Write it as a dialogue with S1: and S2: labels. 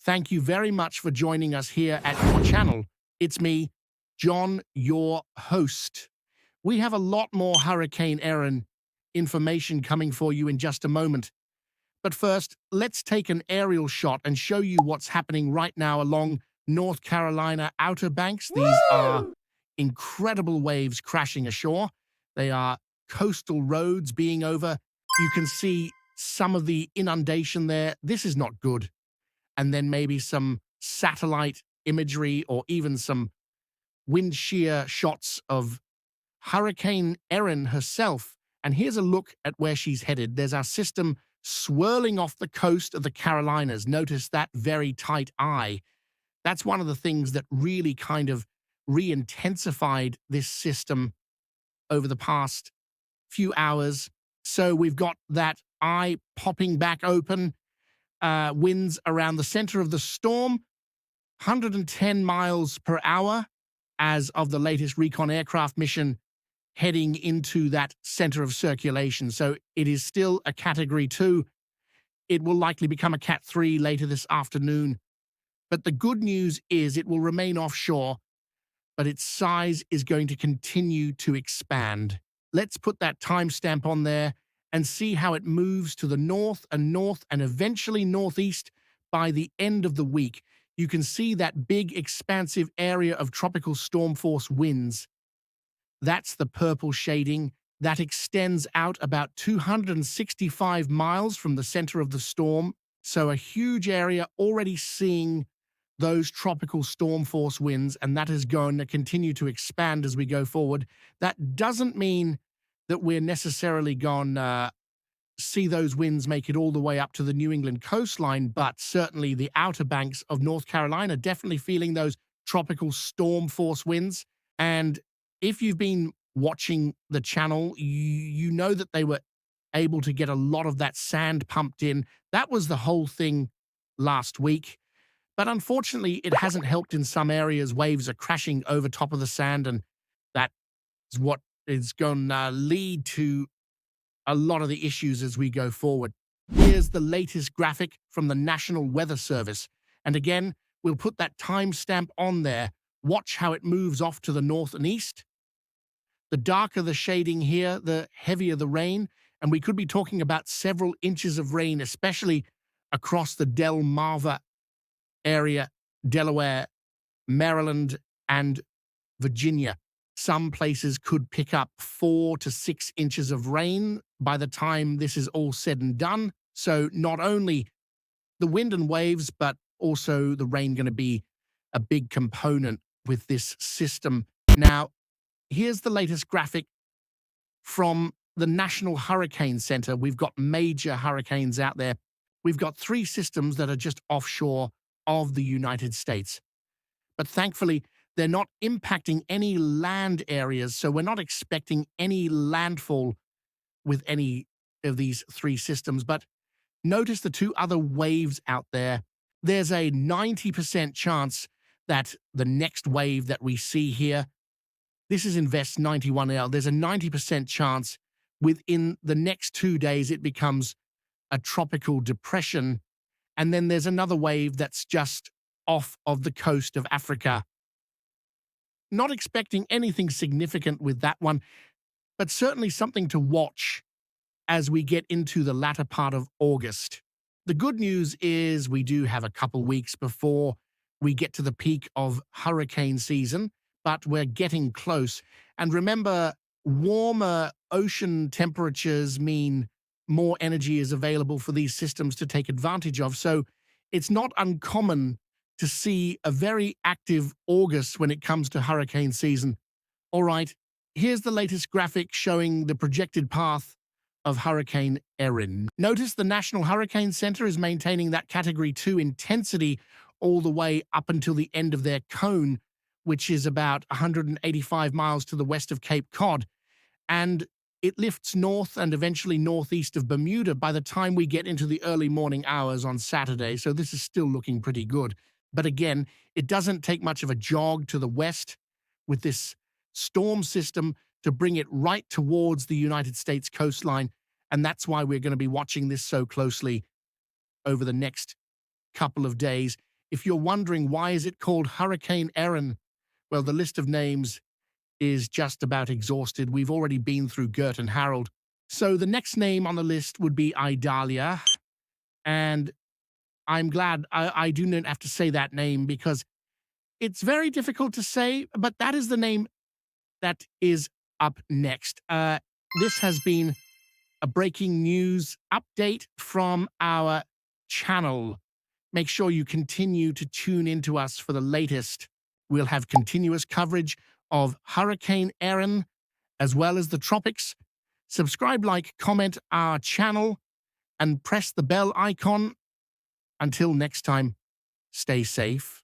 S1: Thank you very much for joining us here at your channel. It's me, John, your host. We have a lot more Hurricane Erin information coming for you in just a moment. But first, let's take an aerial shot and show you what's happening right now along North Carolina Outer Banks. These are incredible waves crashing ashore. They are coastal roads being over. You can see some of the inundation there. This is not good. And then maybe some satellite imagery or even some wind shear shots of Hurricane Erin herself. And here's a look at where she's headed. There's our system swirling off the coast of the Carolinas. Notice that very tight eye. That's one of the things that really kind of re-intensified this system over the past few hours. So we've got that eye popping back open. Winds around the center of the storm, 110 miles per hour as of the latest recon aircraft mission heading into that center of circulation. So it is still a Category 2. It will likely become a Cat 3 later this afternoon. But the good news is it will remain offshore, but its size is going to continue to expand. Let's put that timestamp on there and see how it moves to the north and eventually northeast by the end of the week. You can see that big expansive area of tropical storm force winds. That's the purple shading. That extends out about 265 miles from the center of the storm. So a huge area already seeing those tropical storm force winds, and that is going to continue to expand as we go forward. That doesn't mean that we're necessarily going to see those winds make it all the way up to the New England coastline, but certainly the Outer Banks of North Carolina definitely feeling those tropical storm force winds. And if you've been watching the channel, you know that they were able to get a lot of that sand pumped in. That was the whole thing last week. But unfortunately, it hasn't helped in some areas. Waves are crashing over top of the sand, and that is what is going to lead to a lot of the issues as we go forward. Here's the latest graphic from the National Weather Service. And again, we'll put that timestamp on there. Watch how it moves off to the north and east. The darker the shading here, the heavier the rain. And we could be talking about several inches of rain, especially across the Delmarva area, Delaware, Maryland, and Virginia. Some places could pick up 4 to 6 inches of rain by the time this is all said and done. So not only the wind and waves, but also the rain going to be a big component with this system. Now, here's the latest graphic from the National Hurricane Center. We've got major hurricanes out there. We've got 3 systems that are just offshore of the United States. But thankfully, they're not impacting any land areas, so we're not expecting any landfall with any of these 3 systems. But notice the 2 other waves out there. There's a 90% chance that the next wave that we see here, this is Invest 91L, there's a 90% chance within the next 2 days it becomes a tropical depression. And then there's another wave that's just off of the coast of Africa. Not expecting anything significant with that one, but certainly something to watch as we get into the latter part of August. The good news is we do have a couple weeks before we get to the peak of hurricane season, but we're getting close. And remember, warmer ocean temperatures mean more energy is available for these systems to take advantage of. So it's not uncommon to see a very active August when it comes to hurricane season. All right, here's the latest graphic showing the projected path of Hurricane Erin. Notice the National Hurricane Center is maintaining that Category 2 intensity all the way up until the end of their cone, which is about 185 miles to the west of Cape Cod. And it lifts north and eventually northeast of Bermuda by the time we get into the early morning hours on Saturday, so this is still looking pretty good. But again, it doesn't take much of a jog to the west with this storm system to bring it right towards the United States coastline, and that's why we're going to be watching this so closely over the next couple of days. If you're wondering why is it called Hurricane Erin, well, the list of names is just about exhausted. We've already been through Gert and Harold. So the next name on the list would be Idalia. And I'm glad I do not have to say that name because it's very difficult to say, but that is the name that is up next. This has been a breaking news update from our channel. Make sure you continue to tune into us for the latest. We'll have continuous coverage of Hurricane Erin as well as the tropics. Subscribe, like, comment our channel, and press the bell icon. Until next time, stay safe.